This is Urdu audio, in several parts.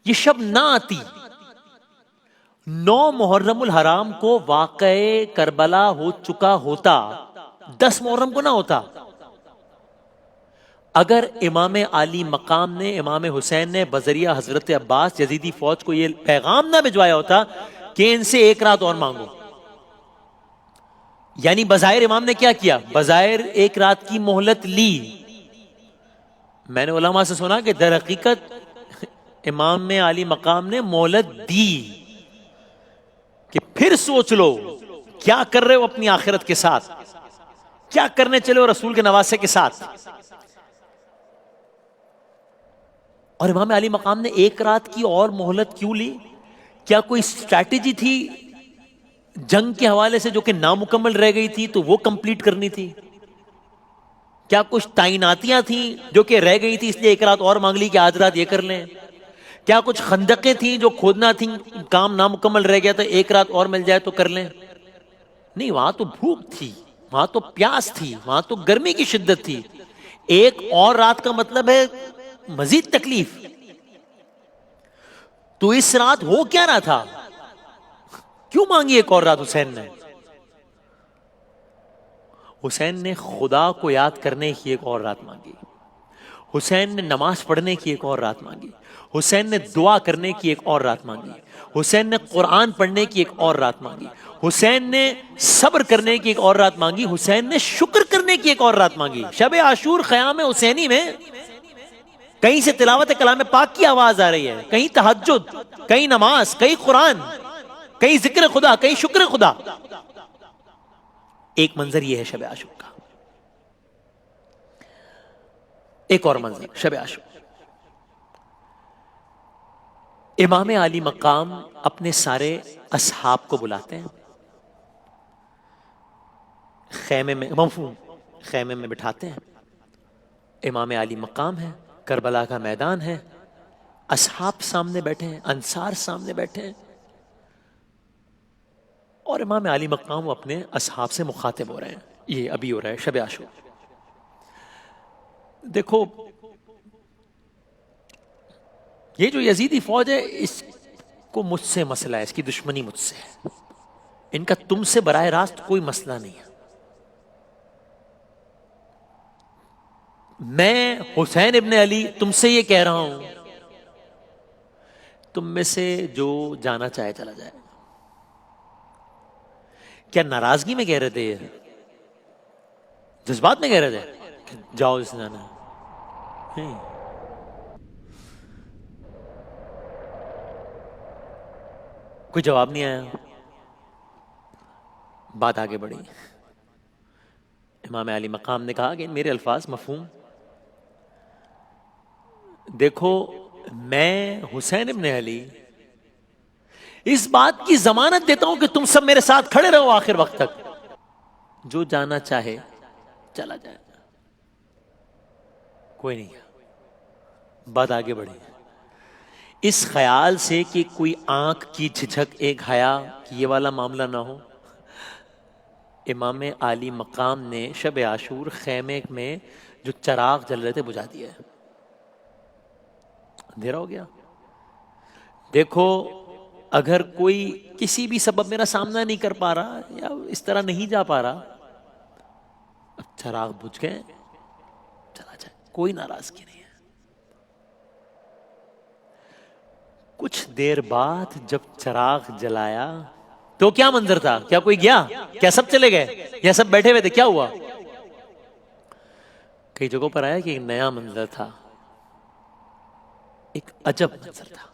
یہ شب نہ آتی، 9 محرم الحرام کو واقع کربلا ہو چکا ہوتا، 10 محرم کو نہ ہوتا، اگر امام علی مقام نے، امام حسین نے بذریعہ حضرت عباس یزیدی فوج کو یہ پیغام نہ بھجوایا ہوتا کہ ان سے ایک رات اور مانگو. یعنی بظاہر امام نے کیا کیا؟ بظاہر ایک رات کی مہلت لی. میں نے علماء سے سنا کہ در حقیقت امام علی مقام نے مہلت دی کہ پھر سوچ لو کیا کر رہے ہو اپنی آخرت کے ساتھ، کیا کرنے چلے ہو رسول کے نواسے کے ساتھ. اور امام علی مقام نے ایک رات کی اور مہلت کیوں لی؟ کیا کوئی اسٹریٹجی تھی جنگ کے حوالے سے جو کہ نامکمل رہ گئی تھی تو وہ کمپلیٹ کرنی تھی؟ کیا کچھ تعیناتیاں تھیں جو کہ رہ گئی تھی اس لیے ایک رات اور مانگ لی کہ آج رات یہ کر لیں؟ کیا کچھ خندقیں تھیں جو کھودنا تھیں، کام نامکمل رہ گیا تھا، ایک رات اور مل جائے تو کر لیں؟ نہیں، وہاں تو بھوک تھی، وہاں تو پیاس تھی، وہاں تو گرمی کی شدت تھی. ایک اور رات کا مطلب ہے مزید تکلیف. تو اس رات ہو کیا رہا تھا؟ کیوں مانگی ایک اور رات حسین نے؟ حسین نے خدا کو یاد کرنے کی ایک اور رات مانگی، حسین نے نماز پڑھنے کی ایک اور رات مانگی، حسین نے دعا کرنے کی ایک اور رات مانگی، حسین نے قرآن پڑھنے کی ایک اور رات مانگی، حسین نے صبر کرنے کی ایک اور رات مانگی، حسین نے شکر کرنے کی ایک اور رات مانگی. شب عاشور خیام حسینی میں کہیں سے تلاوت کلام پاک کی آواز آ رہی ہے، کہیں تہجد، کہیں نماز، کہیں قرآن، کہیں ذکر خدا، کہیں شکر خدا. ایک منظر یہ ہے شب عاشور کا. ایک اور منظر شب عاشور، امام علی مقام اپنے سارے اصحاب کو بلاتے ہیں، خیمے میں، مفہوم خیمے میں بٹھاتے ہیں. امام علی مقام ہے، کربلا کا میدان ہے، اصحاب سامنے بیٹھے ہیں، انصار سامنے بیٹھے ہیں، اور امام علی مقام اپنے اصحاب سے مخاطب ہو رہے ہیں. یہ ابھی ہو رہا ہے شب عاشور. دیکھو یہ جو یزیدی فوج ہے اس کو مجھ سے مسئلہ ہے، اس کی دشمنی مجھ سے ہے، ان کا تم سے براہ راست کوئی مسئلہ نہیں ہے. میں حسین ابن علی تم سے یہ کہہ رہا ہوں، تم میں سے جو جانا چاہے چلا جائے. کیا ناراضگی میں کہہ رہے تھے؟ یہ جذبات میں کہہ رہے تھے کہ جاؤ جس جانا ہے؟ کوئی جواب نہیں آیا. بات آگے بڑھی. امام علی مقام نے کہا کہ میرے الفاظ مفہوم. دیکھو میں حسین ابن علی اس بات کی ضمانت دیتا ہوں کہ تم سب میرے ساتھ کھڑے رہو آخر وقت تک، جو جانا چاہے چلا جائے. کوئی نہیں. بات آگے بڑھی اس خیال سے کہ کوئی آنکھ کی جھجھک، ایک حیا کہ یہ والا معاملہ نہ ہو. امام علی مقام نے شب عاشور خیمے میں جو چراغ جل رہے تھے بجھا دیا ہے، اندھیرا ہو گیا. دیکھو اگر کوئی کسی بھی سبب میرا سامنا نہیں کر پا رہا یا اس طرح نہیں جا پا رہا، اب چراغ بجھ گئے، چلا جائے، کوئی ناراضگی نہیں ہے. کچھ دیر بعد جب چراغ جلایا تو کیا منظر تھا؟ کیا کوئی گیا؟ کیا سب چلے گئے یا سب بیٹھے ہوئے تھے؟ کیا ہوا؟ کئی جگہوں پر آیا کہ ایک نیا منظر تھا، ایک عجب منظر تھا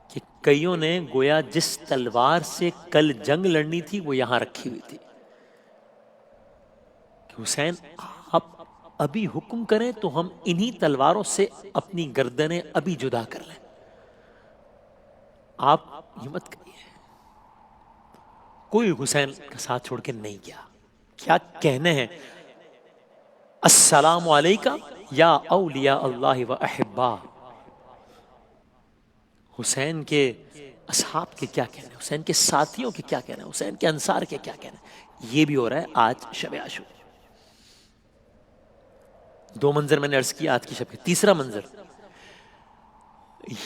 کہ کئیوں نے گویا جس تلوار سے کل جنگ لڑنی تھی وہ یہاں رکھی ہوئی تھی کہ حسین آپ ابھی حکم کریں تو ہم انہی تلواروں سے اپنی گردنیں ابھی جدا کر لیں، آپ ہمت کریے. کوئی حسین کا ساتھ چھوڑ کے نہیں گیا. کیا کہنے ہیں؟ السلام علیکم یا اولیاء اللہ و احبا. حسین کے اصحاب کے کیا کہنے ہیں، حسین کے ساتھیوں کے کیا کہنے ہیں، حسین کے انصار کے کیا کہنے ہیں. یہ بھی ہو رہا ہے آج شب عاشور. 2 منظر میں نے عرض کیا آج کی شب کے. تیسرا منظر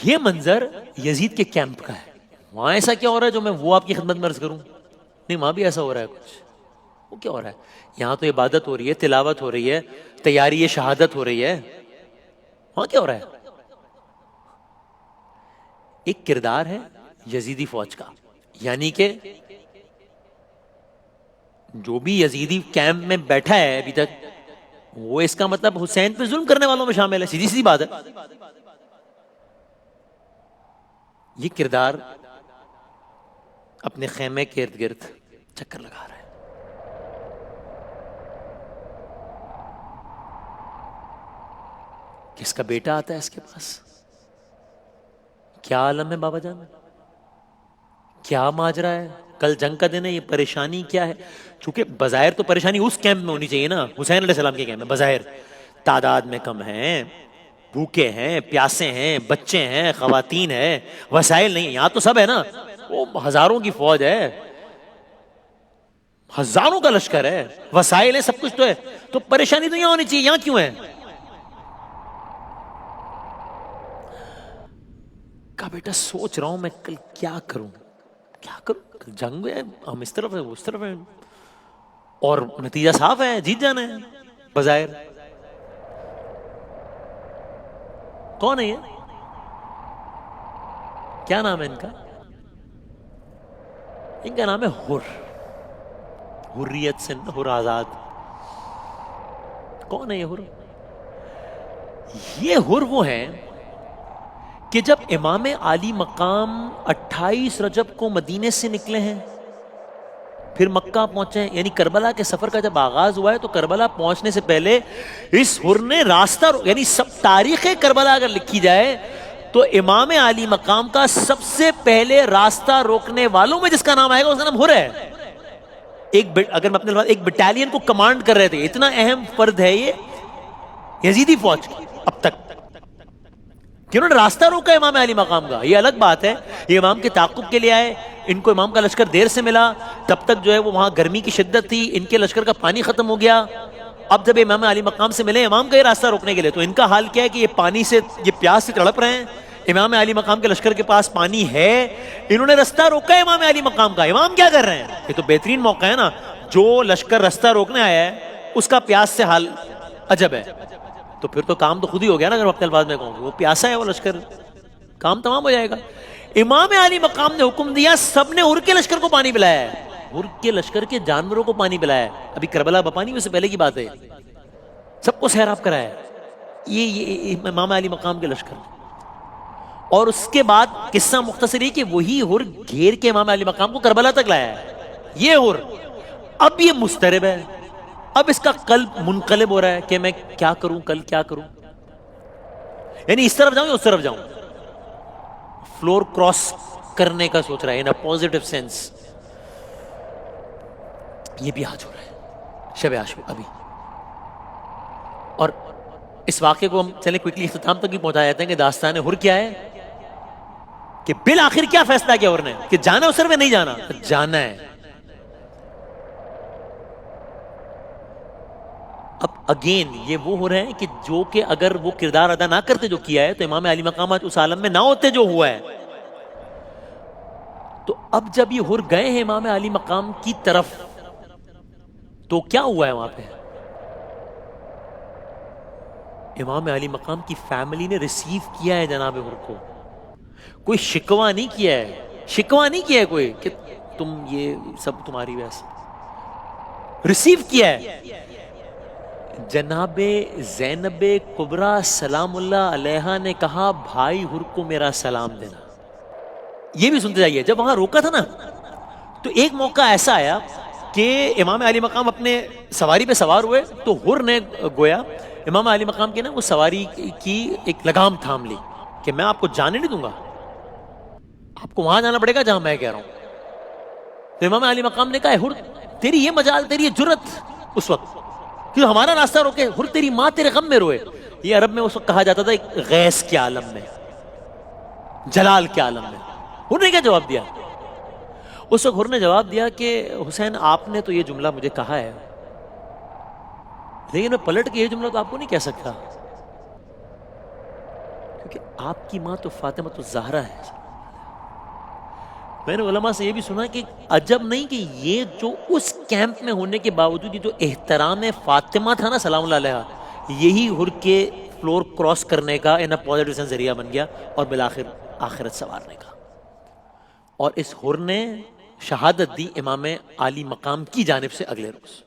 یہ منظر یزید کے کیمپ کا ہے. وہاں ایسا کیا ہو رہا ہے جو میں وہ آپ کی خدمت میں عرض کروں؟ نہیں، وہاں بھی ایسا ہو رہا ہے کچھ. وہ کیا ہو رہا ہے؟ یہاں تو عبادت ہو رہی ہے، تلاوت ہو رہی ہے، تیاری شہادت ہو رہی ہے. وہاں کیا ہو رہا ہے؟ ایک کردار ہے یزیدی فوج کا، یعنی کہ جو بھی یزیدی کیمپ میں بیٹھا ہے ابھی تک، وہ اس کا مطلب حسین پہ ظلم کرنے والوں میں شامل ہے. سیدھی بات ہے. یہ کردار اپنے خیمے کے ارد گرد چکر لگا رہا ہے. کس کا بیٹا آتا ہے اس کے پاس؟ کیا عالم ہے بابا جان؟ کیا ماجرا ہے؟ کل جنگ کا دن ہے، یہ پریشانی کیا ہے؟ چونکہ بظاہر تو پریشانی اس کیمپ میں ہونی چاہیے نا، حسین علیہ السلام کے کیمپ میں. بظاہر تعداد میں کم ہیں، بھوکے ہیں، پیاسے ہیں، بچے ہیں، خواتین ہیں، وسائل نہیں. یہاں تو سب ہے نا. وہ ہزاروں کی فوج ہے، ہزاروں کا لشکر ہے، وسائل ہے، سب کچھ تو ہے. تو پریشانی تو یہاں ہونی چاہیے، یہاں کیوں ہے؟ کہا بیٹا سوچ رہا ہوں میں کل کیا کروں. کیا کروں؟ جنگ ہے، ہم اس طرف ہیں، وہ اس طرف ہیں، اور نتیجہ صاف ہے، جیت جانا ہے بظاہر. کون ہے یہ؟ کیا نام ہے ان کا؟ ان کا نام ہے حر. حریت سے حر، آزاد. کون ہے یہ حر؟ یہ حر وہ ہیں کہ جب امام عالی مقام 28 رجب کو مدینے سے نکلے ہیں، پھر مکہ پہنچے ہیں، یعنی کربلا کے سفر کا جب آغاز ہوا ہے تو کربلا پہنچنے سے پہلے اس حر نے راستہ، یعنی سب تاریخ کربلا اگر لکھی جائے تو امام عالی مقام کا سب سے پہلے راستہ روکنے والوں میں جس کا نام آئے گا اس کا نام حر ہے. اگر میں اپنے ایک بٹالین کو کمانڈ کر رہے تھے، اتنا اہم فرد ہے یہ یزیدی فوج کی اب تک، کہ انہوں نے راستہ روکا امام علی مقام کا. یہ الگ بات ہے، یہ امام کے تعاقب کے لیے آئے، ان کو امام کا لشکر دیر سے ملا، تب تک جو ہے وہ وہاں گرمی کی شدت تھی، ان کے لشکر کا پانی ختم ہو گیا. اب جب امام علی مقام سے ملے امام کا یہ راستہ روکنے کے لیے، تو ان کا حال کیا ہے کہ یہ پانی سے، یہ پیاس سے تڑپ رہے ہیں. امام علی مقام کے لشکر کے پاس پانی ہے، انہوں نے راستہ روکا ہے امام علی مقام کا. امام کیا کر رہے ہیں؟ یہ تو بہترین موقع ہے نا. جو لشکر راستہ روکنے آیا ہے اس کا پیاس سے حال عجب ہے، تو پھر تو کام تو خود ہی ہو گیا نا. اگر اپنے الفاظ میں کہوں، وہ پیاسا ہے وہ لشکر، کام تمام ہو جائے گا. امام علی مقام نے حکم دیا، سب نے حر کے لشکر کو پانی پلایا ہے، حر کے لشکر کے جانوروں کو پانی پلایا ہے. ابھی کربلا بپانی میں سے پہلے کی بات ہے، سب کو سیراب کرایا ہے یہ امام علی مقام کے لشکر. اور اس کے بعد قصہ مختصر ہے کہ وہی حر گھیر کے امام علی مقام کو کربلا تک لایا ہے. یہ حر اب یہ مضطرب ہے، اب اس کا قلب منقلب ہو رہا ہے کہ میں کیا کروں، کل کیا کروں. یعنی اس طرف جاؤں یا اس طرف جاؤں، فلور کراس کرنے کا سوچ رہا ہے، ان پوزیٹو سینس. یہ بھی آج ہو رہا ہے شب عاشور ابھی. اور اس واقعے کو ہم چلیں کوئکلی اختتام تک بھی پہنچا جاتے ہیں کہ داستان حر کیا ہے، کہ بالآخر کیا فیصلہ کیا حر نے، کہ جانا اس طرف نہیں جانا، جانا ہے. اب اگین یہ وہ ہو رہے ہیں کہ جو کہ اگر وہ کردار ادا نہ کرتے جو کیا ہے تو امام علی مقام آج اس عالم میں نہ ہوتے جو ہوا ہے. تو اب جب یہ حر گئے ہیں امام علی مقام کی طرف، تو کیا ہوا ہے وہاں پہ؟ امام علی مقام کی فیملی نے ریسیو کیا ہے جناب حر کو. کوئی شکوہ نہیں کیا ہے، شکوہ نہیں کیا ہے کوئی کہ تم یہ سب تمہاری وجہ سے، ریسیو کیا ہے. جناب زینب کبریٰ سلام اللہ علیہا نے کہا بھائی حر کو میرا سلام دینا. یہ بھی سنتے جائیے، جب وہاں روکا تھا نا تو ایک موقع ایسا آیا کہ امام علی مقام اپنے سواری پہ سوار ہوئے تو حر نے گویا امام علی مقام کے نا وہ سواری کی ایک لگام تھام لی کہ میں آپ کو جانے نہیں دوں گا، آپ کو وہاں جانا پڑے گا جہاں میں کہہ رہا ہوں. تو امام علی مقام نے کہا حر تیری یہ مجال، تیری یہ جرت اس وقت کہ ہمارا راستہ روکے، حر تیری ماں تیرے غم میں روئے. یہ عرب میں اس وقت کہا جاتا تھا ایک غیث کے عالم میں، جلال کے عالم میں. حر نے کیا جواب دیا؟ اس وقت حر نے جواب دیا کہ حسین آپ نے تو یہ جملہ مجھے کہا ہے، لیکن میں پلٹ کے یہ جملہ تو آپ کو نہیں کہہ سکتا. کیونکہ آپ کی ماں تو فاطمہ تو زہرا ہے. میں نے علماء سے یہ بھی سنا کہ عجب نہیں کہ یہ جو اس کیمپ میں ہونے کے باوجود یہ جو احترام فاطمہ تھا نا سلام اللہ علیہ، یہی ہر کے فلور کراس کرنے کا ان پازیٹیو سینس ذریعہ بن گیا اور بالآخر آخرت سنوارنے کا. اور اس ہر نے شہادت دی امام عالی مقام کی جانب سے اگلے روز.